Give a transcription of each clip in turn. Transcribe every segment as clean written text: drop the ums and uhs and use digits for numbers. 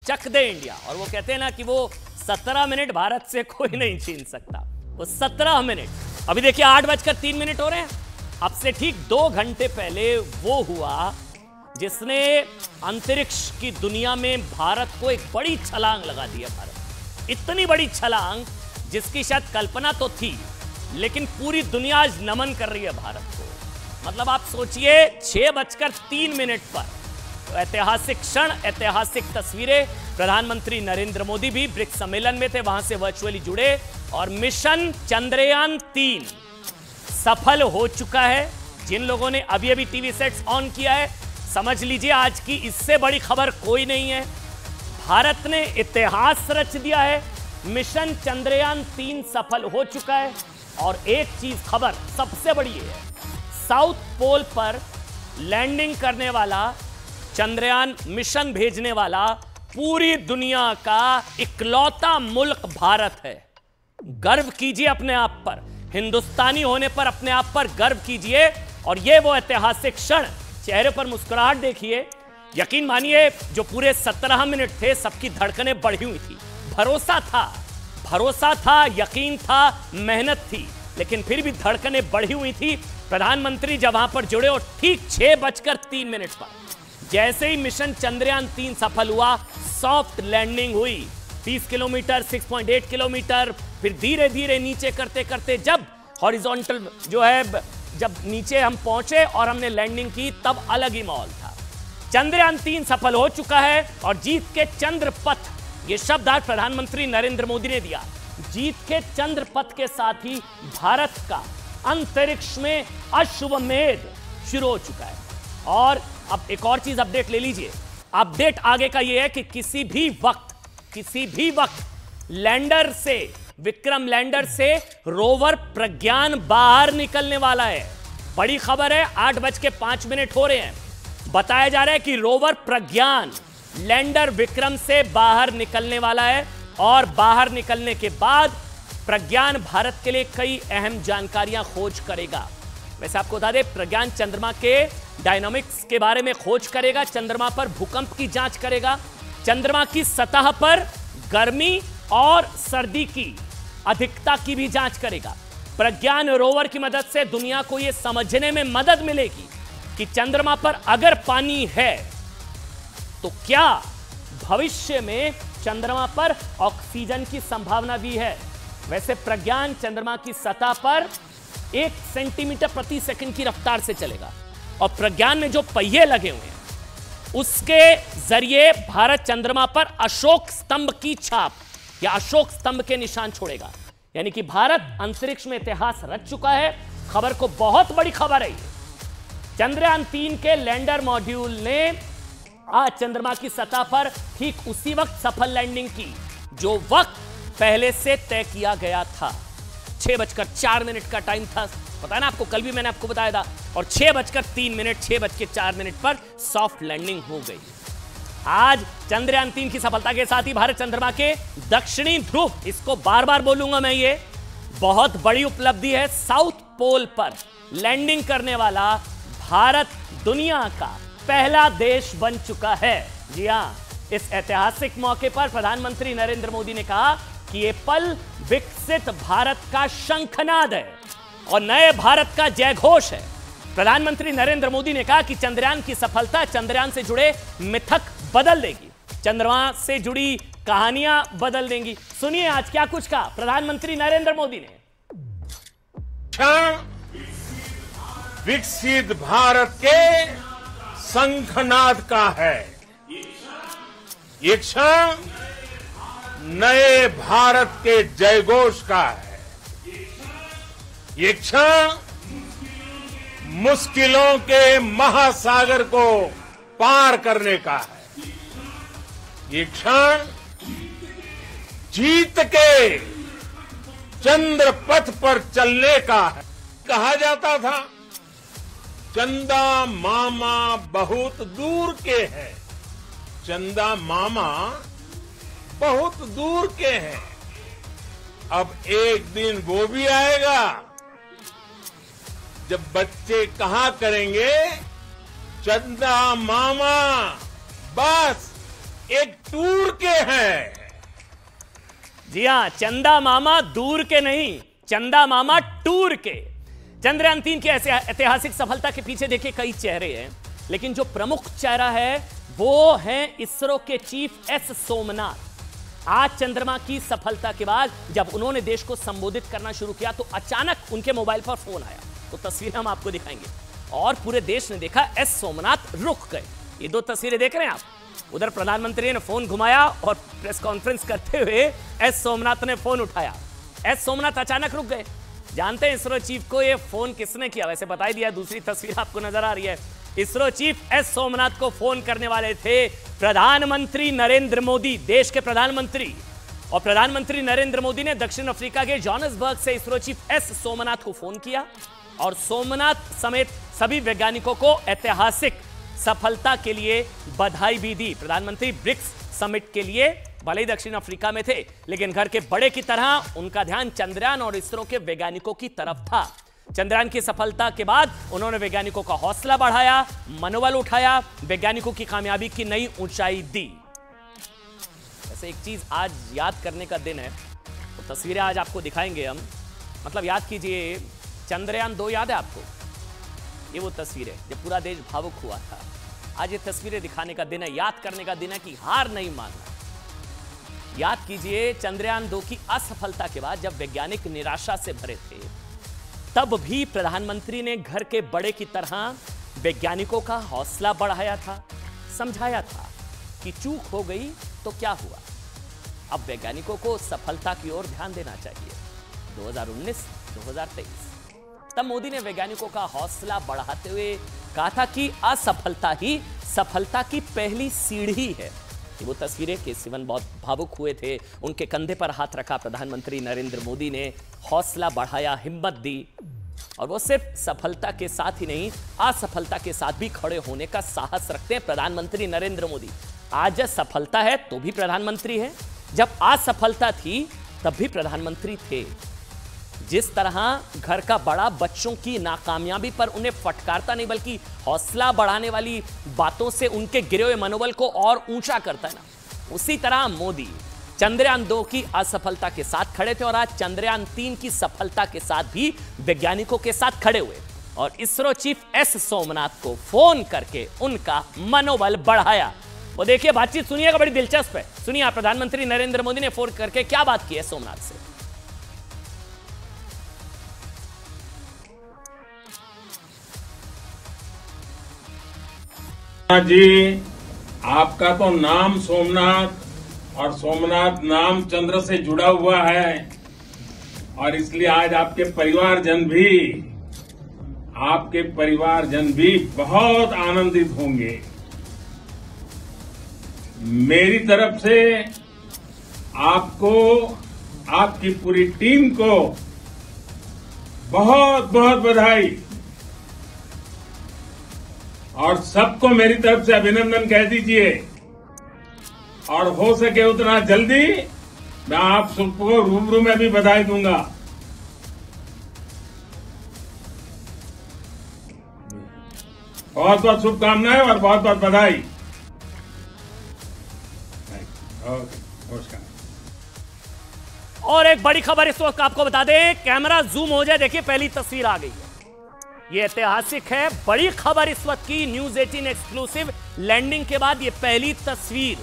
चक दे India. और वो कहते हैं ना कि वो 17 मिनट भारत से कोई नहीं छीन सकता। वो 17 मिनट, अभी देखिए 8:03 हो रहे हैं। अब से ठीक 2 घंटे पहले वो हुआ जिसने अंतरिक्ष की दुनिया में भारत को एक बड़ी छलांग लगा दी है। भारत इतनी बड़ी छलांग जिसकी शायद कल्पना तो थी, लेकिन पूरी दुनिया आज नमन कर रही है भारत को। मतलब आप सोचिए 6:03 पर तो ऐतिहासिक क्षण, ऐतिहासिक तस्वीरें। प्रधानमंत्री नरेंद्र मोदी भी ब्रिक्स सम्मेलन में थे, वहां से वर्चुअली जुड़े। और मिशन चंद्रयान 3 सफल हो चुका है। जिन लोगों ने अभी अभी टीवी सेट्स ऑन किया है, समझ लीजिए आज की इससे बड़ी खबर कोई नहीं है। भारत ने इतिहास रच दिया है। मिशन चंद्रयान 3 सफल हो चुका है। और एक चीज खबर सबसे बड़ी है, साउथ पोल पर लैंडिंग करने वाला, चंद्रयान मिशन भेजने वाला पूरी दुनिया का इकलौता मुल्क भारत है। गर्व कीजिए अपने आप पर, हिंदुस्तानी होने पर अपने आप पर गर्व कीजिए। और ये वो ऐतिहासिक क्षण, चेहरे पर मुस्कुराहट देखिए। यकीन मानिए जो पूरे 17 मिनट थे, सबकी धड़कनें बढ़ी हुई थी। भरोसा था, यकीन था, मेहनत थी, लेकिन फिर भी धड़कनें बढ़ी हुई थी। प्रधानमंत्री जब वहां पर जुड़े और ठीक 6:03 पर जैसे ही मिशन चंद्रयान 3 सफल हुआ, सॉफ्ट लैंडिंग हुई। 30 किलोमीटर, 6.8 किलोमीटर, फिर धीरे धीरे नीचे करते करते जब हॉरिजॉन्टल जो है, जब नीचे हम पहुंचे और हमने लैंडिंग की, तब अलग ही माहौल था। चंद्रयान 3 सफल हो चुका है और जीत के चंद्र पथ, ये शब्द आज प्रधानमंत्री नरेंद्र मोदी ने दिया। जीत के चंद्र पथ के साथ ही भारत का अंतरिक्ष में अश्वमेध शुरू हो चुका है। और अब एक और चीज अपडेट ले लीजिए। अपडेट आगे का यह है कि किसी भी वक्त लैंडर से, विक्रम लैंडर से रोवर प्रज्ञान बाहर निकलने वाला है। बड़ी खबर है, 8:05 हो रहे हैं। बताया जा रहा है कि रोवर प्रज्ञान लैंडर विक्रम से बाहर निकलने वाला है। और बाहर निकलने के बाद प्रज्ञान भारत के लिए कई अहम जानकारियां खोज करेगा। वैसे आपको बता दें, प्रज्ञान चंद्रमा के डायनामिक्स के बारे में खोज करेगा, चंद्रमा पर भूकंप की जांच करेगा, चंद्रमा की सतह पर गर्मी और सर्दी की अधिकता की भी जांच करेगा। प्रज्ञान रोवर की मदद से दुनिया को यह समझने में मदद मिलेगी कि चंद्रमा पर अगर पानी है तो क्या भविष्य में चंद्रमा पर ऑक्सीजन की संभावना भी है। वैसे प्रज्ञान चंद्रमा की सतह पर 1 सेंटीमीटर प्रति सेकंड की रफ्तार से चलेगा। और प्रज्ञान में जो पहिए लगे हुए हैं, उसके जरिए भारत चंद्रमा पर अशोक स्तंभ की छाप या अशोक स्तंभ के निशान छोड़ेगा। यानी कि भारत अंतरिक्ष में इतिहास रच चुका है। खबर को बहुत बड़ी खबर है। चंद्रयान 3 के लैंडर मॉड्यूल ने आज चंद्रमा की सतह पर ठीक उसी वक्त सफल लैंडिंग की जो वक्त पहले से तय किया गया था। 6:04 का टाइम था, पता है ना आपको, कल भी मैंने आपको बताया था। और 6:03, 6:04 पर सॉफ्ट लैंडिंग हो गई। आज चंद्रयान 3 की सफलता के साथ ही भारत चंद्रमा के दक्षिणी ध्रुव, इसको बार बार बोलूंगा मैं, ये बहुत बड़ी उपलब्धि है। साउथ पोल पर लैंडिंग करने वाला भारत दुनिया का पहला देश बन चुका है। जी हां, इस ऐतिहासिक मौके पर प्रधानमंत्री नरेंद्र मोदी ने कहा कि यह पल विकसित भारत का शंखनाद है और नए भारत का जयघोष है। प्रधानमंत्री नरेंद्र मोदी ने कहा कि चंद्रयान की सफलता चंद्रयान से जुड़े मिथक बदल देगी, चंद्रमा से जुड़ी कहानियां बदल देंगी। सुनिए आज क्या कुछ कहा प्रधानमंत्री नरेंद्र मोदी ने। विकसित भारत के शंखनाद का है। ये क्षण नए भारत के जयघोष का है। ये क्षण मुश्किलों के महासागर को पार करने का है। ये क्षण जीत के चंद्र पथ पर चलने का है। कहा जाता था चंदा मामा बहुत दूर के हैं, चंदा मामा बहुत दूर के हैं। अब एक दिन वो भी आएगा जब बच्चे कहा करेंगे चंदा मामा बस एक टूर के हैं। जी हां, चंदा मामा दूर के नहीं, चंदा मामा टूर के। चंद्रयान 3 की ऐतिहासिक सफलता के पीछे देखिए कई चेहरे हैं, लेकिन जो प्रमुख चेहरा है वो है इसरो के चीफ एस सोमनाथ। आज चंद्रमा की सफलता के बाद जब उन्होंने देश को संबोधित करना शुरू किया तो अचानक उनके मोबाइल पर फोन आया। तो तस्वीरें हम आपको दिखाएंगे और पूरे देश ने देखा एस सोमनाथ रुक गए। ये दो तस्वीरें देख रहे हैं आप। उधर प्रधानमंत्री ने फोन घुमाया और प्रेस कॉन्फ्रेंस करते हुए एस सोमनाथ ने फोन उठाया। एस सोमनाथ अचानक रुक गए। जानते हैं इसरो चीफ को ये फोन किसने किया? वैसे बता ही दिया, दूसरी तस्वीर आपको नजर आ रही है। इसरो चीफ एस सोमनाथ को फोन करने वाले थे प्रधानमंत्री नरेंद्र मोदी, देश के प्रधानमंत्री। और प्रधानमंत्री नरेंद्र मोदी ने दक्षिण अफ्रीका के जोहान्सबर्ग से इसरो चीफ एस सोमनाथ को फोन किया और सोमनाथ समेत सभी वैज्ञानिकों को ऐतिहासिक सफलता के लिए बधाई भी दी। प्रधानमंत्री ब्रिक्स समिट के लिए भले ही दक्षिण अफ्रीका में थे, लेकिन घर के बड़े की तरह उनका ध्यान चंद्रयान और इसरो के वैज्ञानिकों की तरफ था। चंद्रयान की सफलता के बाद उन्होंने वैज्ञानिकों का हौसला बढ़ाया, मनोबल उठाया, वैज्ञानिकों की कामयाबी की नई ऊंचाई दी। ऐसे एक चीज आज याद करने का दिन है, तो तस्वीरें आज आपको दिखाएंगे हम। मतलब याद कीजिए, चंद्रयान 2 याद है आपको? ये वो तस्वीरें जब पूरा देश भावुक हुआ था। आज ये तस्वीरें दिखाने का दिन है, याद करने का दिन है कि हार नहीं मानना। याद कीजिए, चंद्रयान 2 की असफलता के बाद जब वैज्ञानिक निराशा से भरे थे, तब भी प्रधानमंत्री ने घर के बड़े की तरह वैज्ञानिकों का हौसला बढ़ाया था, समझाया था कि चूक हो गई तो क्या हुआ, अब वैज्ञानिकों को सफलता की ओर ध्यान देना चाहिए। 2019-2023 तब मोदी ने वैज्ञानिकों का हौसला बढ़ाते हुए कहा था कि असफलता ही सफलता की पहली सीढ़ी है। वो तस्वीरें के सिवन बहुत भावुक हुए थे, उनके कंधे पर हाथ रखा प्रधानमंत्री नरेंद्र मोदी ने, हौसला बढ़ाया, हिम्मत दी। और वो सिर्फ सफलता के साथ ही नहीं, असफलता के साथ भी खड़े होने का साहस रखते हैं प्रधानमंत्री नरेंद्र मोदी। आज सफलता है तो भी प्रधानमंत्री है, जब असफलता थी तब भी प्रधानमंत्री थे। जिस तरह घर का बड़ा बच्चों की नाकामयाबी पर उन्हें फटकारता नहीं बल्कि हौसला बढ़ाने वाली बातों से उनके गिरे हुए मनोबल को और ऊंचा करता है ना, उसी तरह मोदी चंद्रयान 2 की असफलता के साथ खड़े थे और आज चंद्रयान 3 की सफलता के साथ भी वैज्ञानिकों के साथ खड़े हुए और इसरो चीफ एस सोमनाथ को फोन करके उनका मनोबल बढ़ाया। वो देखिए, बातचीत सुनिएगा, बड़ी दिलचस्प है। सुनिए, प्रधानमंत्री नरेंद्र मोदी ने फोन करके क्या बात की है सोमनाथ से। जी, आपका तो नाम सोमनाथ और सोमनाथ नाम चंद्र से जुड़ा हुआ है और इसलिए आज आपके परिवारजन भी बहुत आनंदित होंगे। मेरी तरफ से आपको, आपकी पूरी टीम को बहुत बहुत बधाई और सबको मेरी तरफ से अभिनंदन कह दीजिए और हो सके उतना जल्दी मैं आप सबको रूबरू में भी बधाई दूंगा। बहुत बहुत शुभकामनाएं और बहुत बहुत बधाई। नमस्कार। और एक बड़ी खबर इस वक्त आपको बता दें, कैमरा जूम हो जाए, देखिए पहली तस्वीर आ गई है। ये ऐतिहासिक है, बड़ी खबर इस वक्त की, न्यूज 18 एक्सक्लूसिव। लैंडिंग के बाद ये पहली तस्वीर,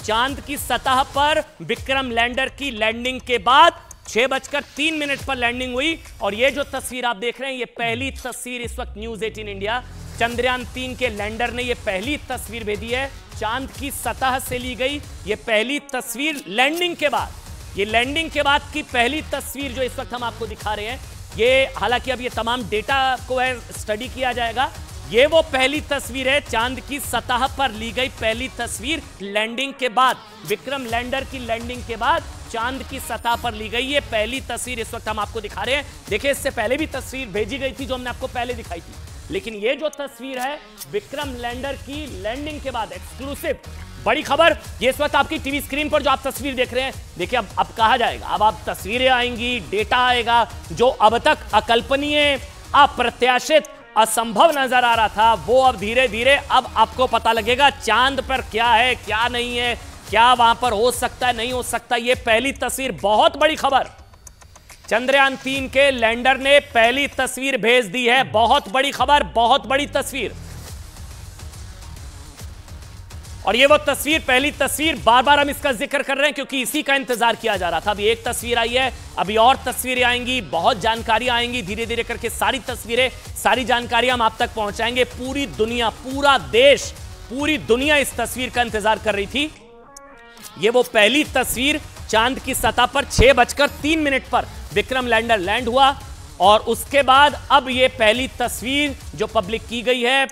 चांद की सतह पर विक्रम लैंडर की लैंडिंग के बाद 6:03 पर लैंडिंग हुई और ये जो तस्वीर आप देख रहे हैं, ये पहली तस्वीर इस वक्त न्यूज 18 इंडिया, चंद्रयान 3 के लैंडर ने ये पहली तस्वीर भेजी है, चांद की सतह से ली गई ये पहली तस्वीर लैंडिंग के बाद। ये लैंडिंग के बाद की पहली तस्वीर जो इस वक्त हम आपको दिखा रहे हैं, ये हालांकि अब ये तमाम डेटा को है स्टडी किया जाएगा। ये वो पहली तस्वीर है, चांद की सतह पर ली गई पहली तस्वीर लैंडिंग के बाद, विक्रम लैंडर की लैंडिंग के बाद चांद की सतह पर ली गई ये पहली तस्वीर इस वक्त हम आपको दिखा रहे हैं। देखिए, इससे पहले भी तस्वीर भेजी गई थी जो हमने आपको पहले दिखाई थी, लेकिन ये जो तस्वीर है विक्रम लैंडर की लैंडिंग के बाद, एक्सक्लूसिव बड़ी खबर। ये इस वक्त आपकी टीवी स्क्रीन पर जो आप तस्वीर देख रहे हैं, देखिए अब कहा जाएगा, अब आप तस्वीरें आएंगी, डेटा आएगा जो अब तक अकल्पनीय, अप्रत्याशित असंभव नजर आ रहा था वो अब धीरे धीरे अब आपको पता लगेगा चांद पर क्या है क्या नहीं है, क्या वहां पर हो सकता है नहीं हो सकता। ये पहली तस्वीर, बहुत बड़ी खबर, चंद्रयान 3 के लैंडर ने पहली तस्वीर भेज दी है। बहुत बड़ी खबर, बहुत बड़ी तस्वीर। और ये वो तस्वीर, पहली तस्वीर, बार बार हम इसका जिक्र कर रहे हैं क्योंकि इसी का इंतजार किया जा रहा था। अभी एक तस्वीर आई है, अभी और तस्वीरें आएंगी, बहुत जानकारियां आएंगी, धीरे धीरे करके सारी तस्वीरें, सारी जानकारियां हम आप तक पहुंचाएंगे। पूरी दुनिया, पूरा देश, पूरी दुनिया इस तस्वीर का इंतजार कर रही थी। ये वो पहली तस्वीर, चांद की सतह पर 6:03 पर विक्रम लैंडर लैंड हुआ और उसके बाद अब ये पहली तस्वीर जो पब्लिक की गई है,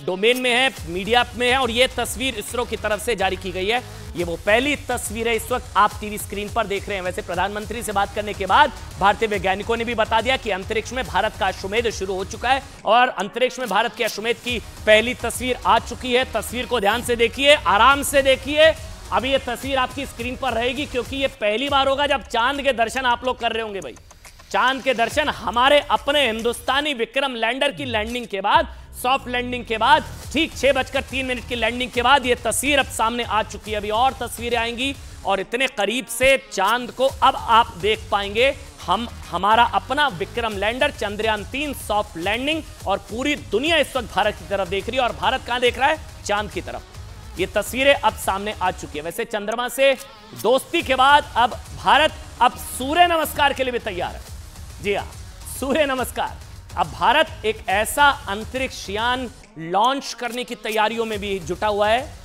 डोमेन में है, मीडिया में है, और ये तस्वीर इसरो की तरफ से जारी की गई है। ये वो पहली तस्वीर है इस वक्त आप टीवी स्क्रीन पर देख रहे हैं। वैसे प्रधानमंत्री से बात करने के बाद भारतीय वैज्ञानिकों ने भी बता दिया कि अंतरिक्ष में भारत का अश्वमेध शुरू हो चुका है और अंतरिक्ष में भारत के अश्वमेध की पहली तस्वीर आ चुकी है। तस्वीर को ध्यान से देखिए, आराम से देखिए। अभी ये तस्वीर आपकी स्क्रीन पर रहेगी क्योंकि ये पहली बार होगा जब चांद के दर्शन आप लोग कर रहे होंगे। भाई, चांद के दर्शन हमारे अपने हिंदुस्तानी विक्रम लैंडर की लैंडिंग के बाद, सॉफ्ट लैंडिंग के बाद, ठीक 6:03 की लैंडिंग के बाद ये तस्वीर अब सामने आ चुकी है। अभी और तस्वीरें आएंगी और इतने करीब से चांद को अब आप देख पाएंगे। हमारा अपना Vikram lander, Chandrayaan 3 soft landing, और पूरी दुनिया इस वक्त भारत की तरफ देख रही है। और भारत कहां देख रहा है? चांद की तरफ। ये तस्वीरें अब सामने आ चुकी है। वैसे चंद्रमा से दोस्ती के बाद अब भारत अब सूर्य नमस्कार के लिए भी तैयार है। जी हाँ, सूर्य नमस्कार। अब भारत एक ऐसा अंतरिक्ष यान लॉन्च करने की तैयारियों में भी जुटा हुआ है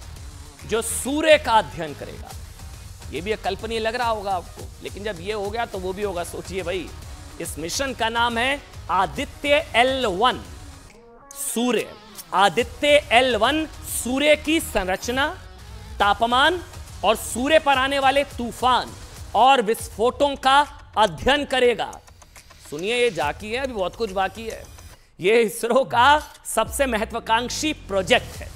जो सूर्य का अध्ययन करेगा। ये भी अकल्पनीय लग रहा होगा आपको, लेकिन जब ये हो गया तो वो भी होगा। सोचिए भाई, इस मिशन का नाम है आदित्य L1 सूर्य। आदित्य L1 सूर्य की संरचना, तापमान और सूर्य पर आने वाले तूफान और विस्फोटों का अध्ययन करेगा। सुनिए, ये जाकी है, अभी बहुत कुछ बाकी है। ये इसरो का सबसे महत्वाकांक्षी प्रोजेक्ट है।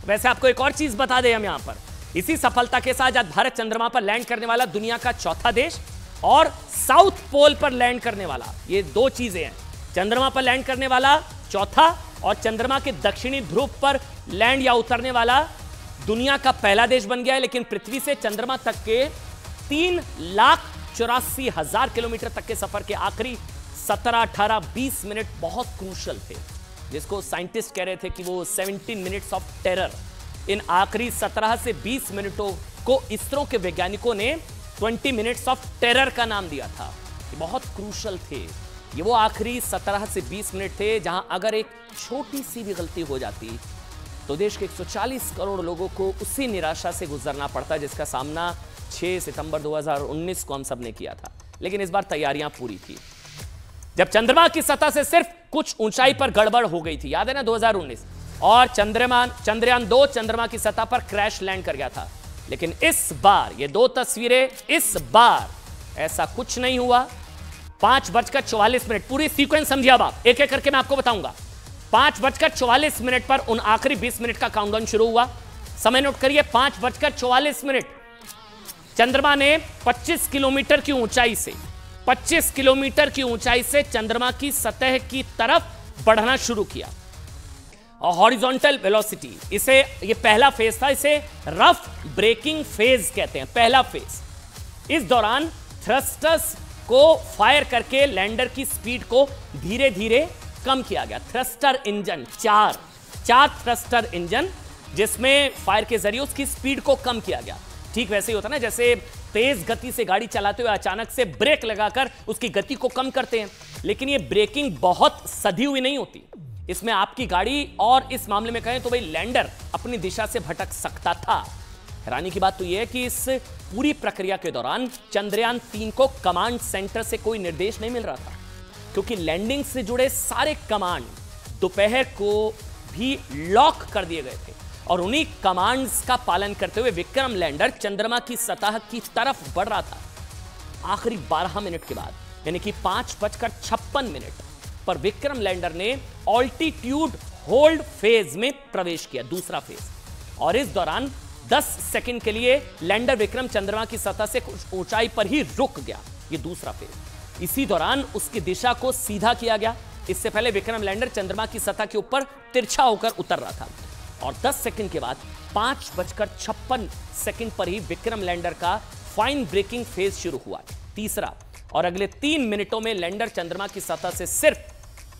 वैसे आपको एक और चीज बता दें हम यहां पर, इसी सफलता के साथ आज भारत चंद्रमा पर लैंड करने वाला दुनिया का चौथा देश और साउथ पोल पर लैंड करने वाला, ये दो चीजें हैं। चंद्रमा पर लैंड करने वाला चौथा और चंद्रमा के दक्षिणी ध्रुव पर लैंड या उतरने वाला दुनिया का पहला देश बन गया है। लेकिन पृथ्वी से चंद्रमा तक के 3,84,000 किलोमीटर तक के सफर के आखिरी 17, 18, 20 मिनट बहुत क्रूशल थे, जिसको साइंटिस्ट कह रहे थे कि वो 17 मिनट्स ऑफ टेरर। इन आखिरी 17 से 20 मिनटों को इसरो के वैज्ञानिकों ने 20 मिनट्स ऑफ टेरर का नाम दिया था। ये बहुत क्रूशल थे। ये वो आखिरी 17 से 20 मिनट थे जहां अगर एक छोटी सी भी गलती हो जाती तो देश के 140 करोड़ लोगों को उसी निराशा से गुजरना पड़ता जिसका सामना 6 सितंबर 2019 को हम सब ने किया था। लेकिन इस बार तैयारियां पूरी थी। जब चंद्रमा की सतह से सिर्फ कुछ ऊंचाई पर गड़बड़ हो गई थी, याद है ना 2019, और चंद्रयान 2 चंद्रमा की सतह पर क्रैश लैंड कर गया था। लेकिन इस बार ये दो तस्वीरें, इस बार ऐसा कुछ नहीं हुआ। 5:44, पूरी सीक्वेंस समझिए। अब आप एक एक करके मैं आपको बताऊंगा। 5:44 पर उन आखिरी 20 मिनट का काउंटडाउन शुरू हुआ। समय नोट करिए, 5:44 चंद्रमा ने 25 किलोमीटर की ऊंचाई से 25 किलोमीटर की ऊंचाई से चंद्रमा की सतह की तरफ बढ़ना शुरू किया। और हॉरिजॉन्टल वेलोसिटी, इसे ये पहला फेज था, इसे रफ ब्रेकिंग फेज कहते हैं, पहला फेज। इस दौरान थ्रस्टर्स को फायर करके लैंडर की स्पीड को धीरे धीरे कम किया गया। थ्रस्टर इंजन, चार थ्रस्टर इंजन, जिसमें फायर के जरिए उसकी स्पीड को कम किया गया। ठीक वैसे ही होता ना जैसे तेज गति से गाड़ी चलाते हुए अचानक से ब्रेक लगाकर उसकी गति को कम करते हैं। लेकिन ये ब्रेकिंग बहुत सधी हुई नहीं होती, इसमें आपकी गाड़ी, और इस मामले में कहें तो भाई लैंडर अपनी दिशा से भटक सकता था। हैरानी की बात तो यह है कि इस पूरी प्रक्रिया के दौरान चंद्रयान 3 को कमांड सेंटर से कोई निर्देश नहीं मिल रहा था, क्योंकि लैंडिंग से जुड़े सारे कमांड दोपहर को भी लॉक कर दिए गए थे। और उन्हीं कमांड्स का पालन करते हुए विक्रम लैंडर चंद्रमा की सतह की तरफ बढ़ रहा था। आखिरी 12 मिनट के बाद, यानी कि 5:56 पर विक्रम लैंडर ने ऑल्टीट्यूड होल्ड फेज में प्रवेश किया, दूसरा फेज। और इस दौरान 10 सेकंड के लिए लैंडर विक्रम चंद्रमा की सतह से कुछ ऊंचाई पर ही रुक गया, ये दूसरा फेज। इसी दौरान उसकी दिशा को सीधा किया गया इससे पहले विक्रम लैंडर चंद्रमा की सतह के ऊपर तिरछा होकर उतर रहा था और 10 सेकंड के बाद 5:56 पर ही विक्रम लैंडर का फाइन ब्रेकिंग फेज शुरू हुआ। तीसरा और अगले 3 मिनटों में लैंडर चंद्रमा की सतह से सिर्फ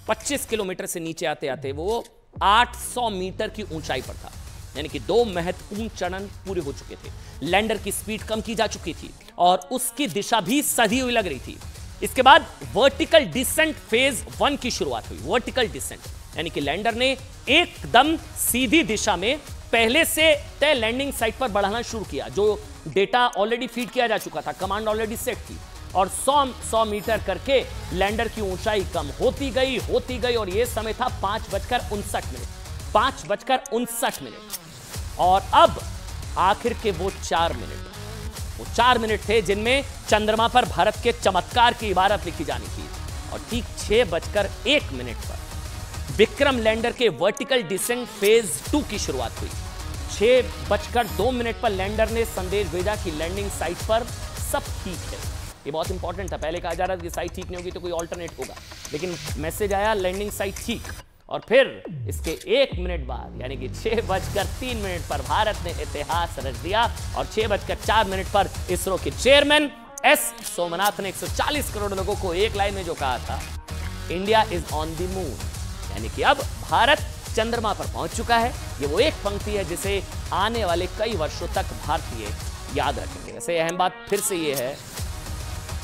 25 किलोमीटर से नीचे आते आते वो 800 मीटर की ऊंचाई पर था, यानी कि 2 महत्वपूर्ण चरण पूरे हो चुके थे। लैंडर की स्पीड कम की जा चुकी थी और उसकी दिशा भी सधी हुई लग रही थी। इसके बाद वर्टिकल डिसेंट फेज 1 की शुरुआत हुई। वर्टिकल डिसेंट यानी कि लैंडर ने एकदम सीधी दिशा में पहले से तय लैंडिंग साइट पर बढ़ाना शुरू किया। जो डेटा ऑलरेडी फीड किया जा चुका था, कमांड ऑलरेडी सेट थी और 100 मीटर करके लैंडर की ऊंचाई कम होती गई और यह समय था 5:59 और अब आखिर के वो 4 मिनट थे जिनमें चंद्रमा पर भारत के चमत्कार की इबारत लिखी जानी थी। और ठीक 6:01 पर विक्रम लैंडर के वर्टिकल डिसेंट फेज 2 की शुरुआत हुई। 6:02 पर लैंडर ने संदेश भेजा कि लैंडिंग साइट पर सब ठीक है। ये बहुत इंपॉर्टेंट था। पहले कहा जा रहा था कि साइट ठीक नहीं होगी तो कोई ऑल्टरनेट होगा, लेकिन मैसेज आया लैंडिंग साइट ठीक। और फिर इसके 1 मिनट बाद यानी कि 6:03 पर भारत ने इतिहास रच दिया और 6:04 पर इसरो के चेयरमैन एस सोमनाथ ने 140 करोड़ लोगों को एक लाइन में जो कहा था, India is on the moon, यानी कि अब भारत चंद्रमा पर पहुंच चुका है। ये वो एक पंक्ति है जिसे आने वाले कई वर्षों तक भारतीय याद रखेंगे। वैसे अहम बात फिर से ये है,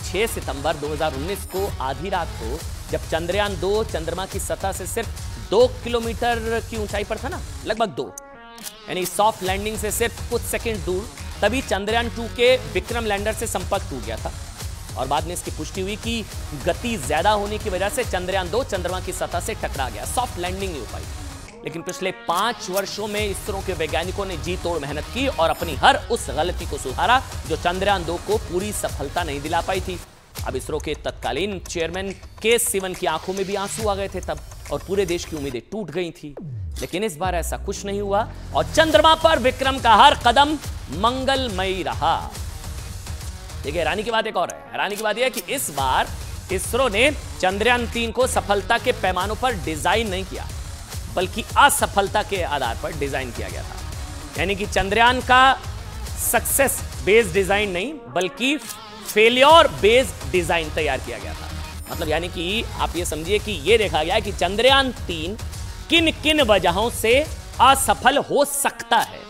6 सितंबर 2019 को आधी रात को जब चंद्रयान 2 चंद्रमा की सतह से सिर्फ 2 किलोमीटर की ऊंचाई पर था ना, लगभग 2, यानी सॉफ्ट लैंडिंग से सिर्फ कुछ सेकंड दूर, तभी चंद्रयान 2 के विक्रम लैंडर से संपर्क टूट गया था और बाद में इसकी पुष्टि हुई कि गति ज्यादा होने की वजह से चंद्रयान 2 चंद्रमा की सतह से टकरा गया, सॉफ्ट लैंडिंग नहीं हो पाई। लेकिन पिछले 5 वर्षों में इसरो के वैज्ञानिकों ने जी तोड़ मेहनत की और अपनी हर उस गलती को सुधारा जो चंद्रयान 2 को पूरी सफलता नहीं दिला पाई थी। अब इसरो के तत्कालीन चेयरमैन के सिवन की आंखों में भी आंसू आ गए थे तब और पूरे देश की उम्मीदें टूट गई थी। लेकिन इस बार ऐसा कुछ नहीं हुआ और चंद्रमा पर विक्रम का हर कदम मंगलमयी रहा। देखिए, हैरानी की बात एक और है। हैरानी की बात यह है कि इस बार इसरो ने चंद्रयान 3 को सफलता के पैमानों पर डिजाइन नहीं किया, बल्कि असफलता के आधार पर डिजाइन किया गया था। यानी कि चंद्रयान का सक्सेस बेस्ड डिजाइन नहीं, बल्कि फेलियर बेस्ड डिजाइन तैयार किया गया था। मतलब यानी कि आप ये समझिए कि ये देखा गया कि चंद्रयान 3 किन किन वजहों से असफल हो सकता है,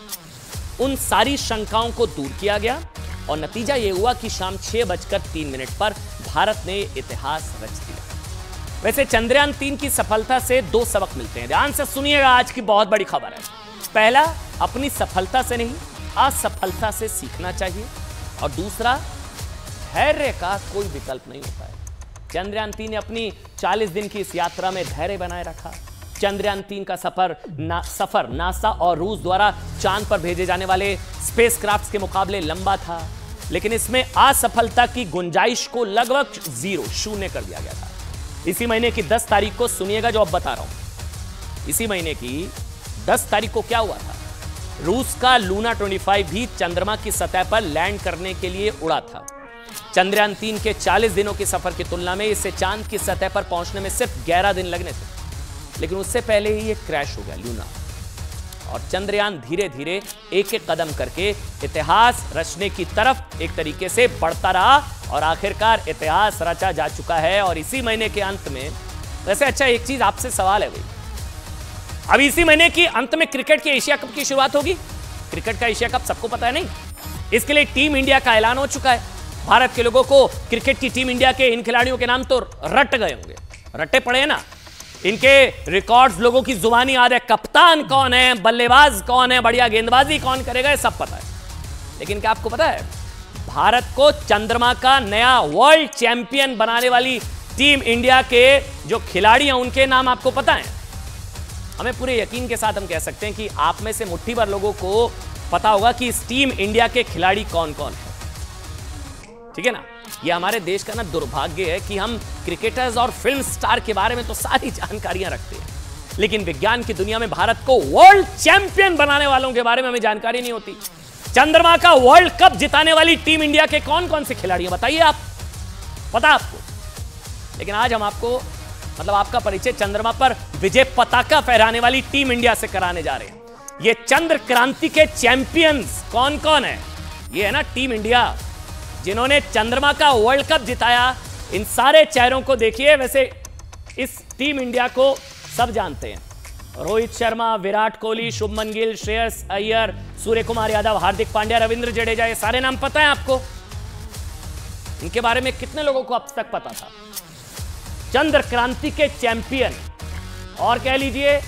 उन सारी शंकाओं को दूर किया गया और नतीजा यह हुआ कि शाम 6:03 पर भारत ने इतिहास रच दिया। वैसे चंद्रयान 3 की सफलता से 2 सबक मिलते हैं। ध्यान से सुनिएगा, आज की बहुत बड़ी खबर है। पहला, अपनी सफलता से नहीं असफलता से सीखना चाहिए और दूसरा, धैर्य का कोई विकल्प नहीं होता है। चंद्रयान 3 ने अपनी 40 दिन की इस यात्रा में धैर्य बनाए रखा। चंद्रयान 3 का सफर नासा और रूस द्वारा चांद पर भेजे जाने वाले स्पेसक्राफ्ट के मुकाबले लंबा था, लेकिन इसमें असफलता की गुंजाइश को लगभग 0 कर दिया गया था। इसी महीने की 10 तारीख को सुनिएगा जो अब बता रहा हूं। इसी महीने की 10 तारीख को क्या हुआ था, रूस का लूना 25 भी चंद्रमा की सतह पर लैंड करने के लिए उड़ा था। चंद्रयान 3 के 40 दिनों के सफर की तुलना में इसे चांद की सतह पर पहुंचने में सिर्फ 11 दिन लगने थे, लेकिन उससे पहले ही ये क्रैश हो गया लूना। और चंद्रयान धीरे धीरे एक एक कदम करके इतिहास रचने की तरफ एक तरीके से बढ़ता रहा और आखिरकार इतिहास रचा जा चुका है। और इसी महीने के अंत में, वैसे अच्छा एक चीज आपसे सवाल है भाई, अब इसी महीने की अंत में क्रिकेट के एशिया कप की शुरुआत होगी। क्रिकेट का एशिया कप सबको पता है नहीं, इसके लिए टीम इंडिया का ऐलान हो चुका है। भारत के लोगों को क्रिकेट की टीम इंडिया के इन खिलाड़ियों के नाम तो रट गए होंगे, रटे पड़े हैं ना, इनके रिकॉर्ड्स लोगों की जुबानी याद है। कप्तान कौन है, बल्लेबाज कौन है, बढ़िया गेंदबाजी कौन करेगा, ये सब पता है। लेकिन क्या आपको पता है, भारत को चंद्रमा का नया वर्ल्ड चैंपियन बनाने वाली टीम इंडिया के जो खिलाड़ी हैं उनके नाम आपको पता है? हमें पूरे यकीन के साथ हम कह सकते हैं कि आप में से मुट्ठी भर लोगों को पता होगा कि इस टीम इंडिया के खिलाड़ी कौन कौन है। ठीक है ना, ये हमारे देश का ना दुर्भाग्य है कि हम क्रिकेटर्स और फिल्म स्टार के बारे में तो सारी जानकारियां रखते हैं, लेकिन विज्ञान की दुनिया में भारत को वर्ल्ड चैंपियन बनाने वालों के बारे में हमें जानकारी नहीं होती। चंद्रमा का वर्ल्ड कप जिताने वाली टीम इंडिया के कौन कौन से खिलाड़ी हैं बताइए, आप पता आपको? लेकिन आज हम आपको मतलब आपका परिचय चंद्रमा पर विजय पताका फहराने वाली टीम इंडिया से कराने जा रहे हैं। ये चंद्र क्रांति के चैंपियंस कौन कौन है? ये है ना टीम इंडिया, जिन्होंने चंद्रमा का वर्ल्ड कप जिताया। इन सारे चेहरों को देखिए। वैसे इस टीम इंडिया को सब जानते हैं, रोहित शर्मा, विराट कोहली, शुभमन गिल, श्रेयस अय्यर, सूर्य कुमार यादव, हार्दिक पांड्या, रविंद्र जडेजा, ये सारे नाम पता है आपको? इनके बारे में कितने लोगों को अब तक पता था? चंद्र क्रांति के चैंपियन, और कह लीजिए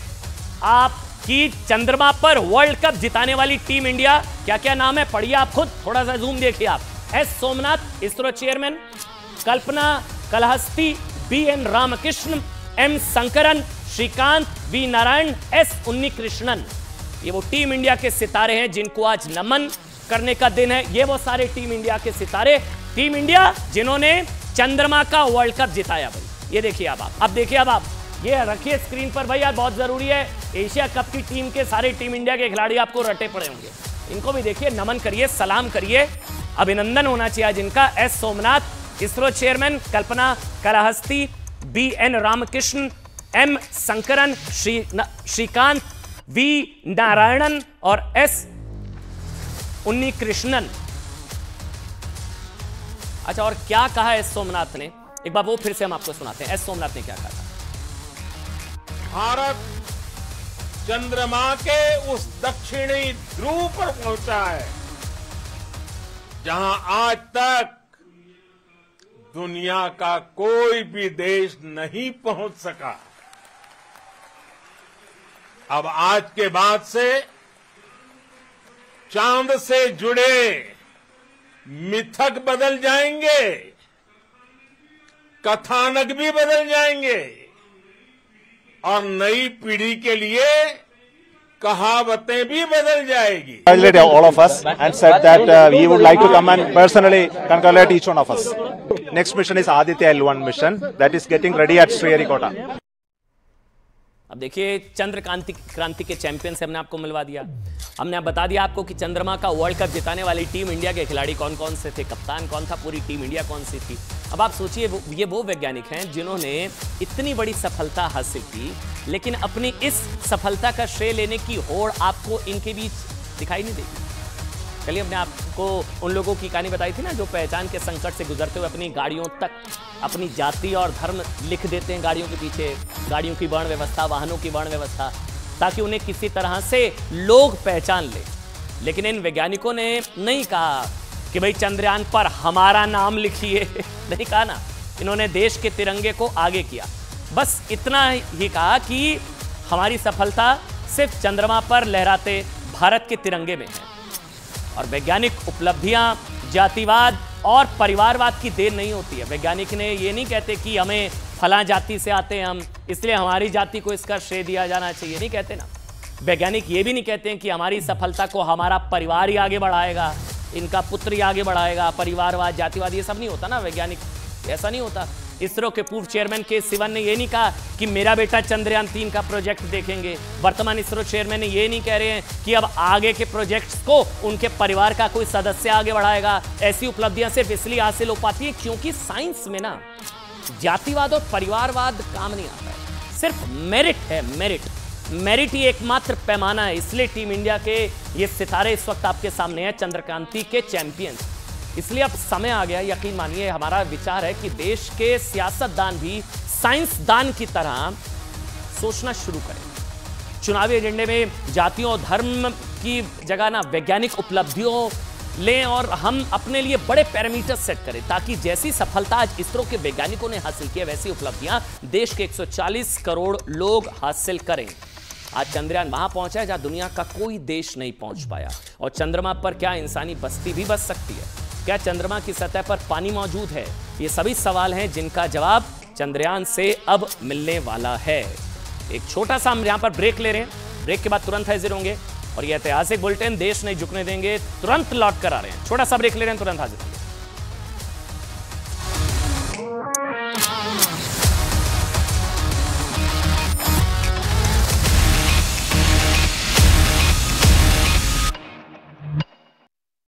आपकी चंद्रमा पर वर्ल्ड कप जिताने वाली टीम इंडिया। क्या क्या नाम है पढ़िए आप खुद, थोड़ा सा जूम देखिए आप। S Somnath ISRO chairman, Kalpana Kalahasti, B N. Ramakrishna, M Sankaran, Srikanth, V Narayan, S Unnikrishnan. ये वो टीम इंडिया के सितारे हैं जिनको आज नमन करने का दिन है। ये वो सारे टीम इंडिया के सितारे, टीम इंडिया जिन्होंने चंद्रमा का वर्ल्ड कप जिताया। भाई ये देखिए अब देखिए अब ये रखिए स्क्रीन पर भाई, यार बहुत जरूरी है। एशिया कप की टीम के सारे टीम इंडिया के खिलाड़ी आपको रटे पड़े होंगे, इनको भी देखिए, नमन करिए, सलाम करिए, अभिनंदन होना चाहिए जिनका। S Somnath ISRO chairman, Kalpana Kalahasti, B N. Ramakrishna, M Sankaran, Srikanth, V Narayanan और एस उन्नीकृष्णन। अच्छा, और क्या कहा एस सोमनाथ ने? एक बार वो फिर से हम आपको सुनाते हैं। एस सोमनाथ ने क्या कहा था? भारत चंद्रमा के उस दक्षिणी ध्रुव पर पहुंचा है जहां आज तक दुनिया का कोई भी देश नहीं पहुंच सका। अब आज के बाद से चांद से जुड़े मिथक बदल जाएंगे, कथानक भी बदल जाएंगे और नई पीढ़ी के लिए कहावतें भी बदल जाएगी। Congratulated all of us and said that we would like to come and personally congratulate each one of us. Next mission is Aditya L1 mission that is getting ready at Sriharikota. अब देखिए, चंद्र क्रांति के champion से हमने आपको मिलवा दिया। हमने बता दिया आपको कि चंद्रमा का वर्ल्ड कप जिताने वाली टीम इंडिया के खिलाड़ी कौन कौन से थे, कप्तान कौन था, पूरी टीम इंडिया कौन सी थी। अब आप सोचिए, ये वो वैज्ञानिक हैं जिन्होंने इतनी बड़ी सफलता हासिल की, लेकिन अपनी इस सफलता का श्रेय लेने की होड़ आपको इनके बीच दिखाई नहीं देगी। चलिए, हमने आपको उन लोगों की कहानी बताई थी ना, जो पहचान के संकट से गुजरते हुए अपनी गाड़ियों तक अपनी जाति और धर्म लिख देते हैं गाड़ियों के पीछे, गाड़ियों की वर्ण व्यवस्था, वाहनों की वर्ण व्यवस्था, ताकि उन्हें किसी तरह से लोग पहचान ले। लेकिन इन वैज्ञानिकों ने नहीं कहा कि भाई चंद्रयान पर हमारा नाम लिखिए, नहीं कहा ना। इन्होंने देश के तिरंगे को आगे किया, बस इतना ही कहा कि हमारी सफलता सिर्फ चंद्रमा पर लहराते भारत के तिरंगे में है। और वैज्ञानिक उपलब्धियां जातिवाद और परिवारवाद की देन नहीं होती है। वैज्ञानिक ने ये नहीं कहते कि हमें फलां जाति से आते हैं हम, इसलिए हमारी जाति को इसका श्रेय दिया जाना चाहिए, नहीं कहते ना। वैज्ञानिक ये भी नहीं कहते हैं कि हमारी सफलता को हमारा परिवार ही आगे बढ़ाएगा, इनका पुत्र ही आगे बढ़ाएगा। परिवारवाद, जातिवाद, ये सब नहीं होता ना वैज्ञानिक, ऐसा नहीं होता। इसरो के पूर्व चेयरमैन के सिवन ने ये नहीं कहा कि मेरा बेटा चंद्रयान 3 का प्रोजेक्ट देखेंगे। वर्तमान इसरो चेयरमैन ने ये नहीं कह रहे हैं कि अब आगे के प्रोजेक्ट्स को उनके परिवार का कोई सदस्य आगे बढ़ाएगा। ऐसी उपलब्धियां सिर्फ इसलिए हासिल हो पाती है क्योंकि साइंस में ना जातिवाद और परिवारवाद काम नहीं आता है, सिर्फ मेरिट है। मेरिट ही एकमात्र पैमाना है। इसलिए टीम इंडिया के ये सितारे इस वक्त आपके सामने हैं, चंद्र क्रांति के चैंपियंस। इसलिए अब समय आ गया, यकीन मानिए हमारा विचार है कि देश के सियासतदान भी साइंसदान की तरह सोचना शुरू करें। चुनावी एजेंडे में जातियों और धर्म की जगह ना वैज्ञानिक उपलब्धियों लें और हम अपने लिए बड़े पैरामीटर सेट करें, ताकि जैसी सफलता आज इसरो के वैज्ञानिकों ने हासिल की है, वैसी उपलब्धियां देश के 140 करोड़ लोग हासिल करें। आज चंद्रयान वहां पहुंचा है जहां दुनिया का कोई देश नहीं पहुंच पाया। और चंद्रमा पर क्या इंसानी बस्ती भी बस सकती है? क्या चंद्रमा की सतह पर पानी मौजूद है? ये सभी सवाल हैं जिनका जवाब चंद्रयान से अब मिलने वाला है। एक छोटा सा हम यहां पर ब्रेक ले रहे हैं, ब्रेक के बाद तुरंत हाजिर होंगे और ये ऐतिहासिक बुलेटिन देश नहीं झुकने देंगे तुरंत लौट कर आ रहे हैं। छोटा सा ब्रेक ले रहे हैं, तुरंत हाजिर होंगे।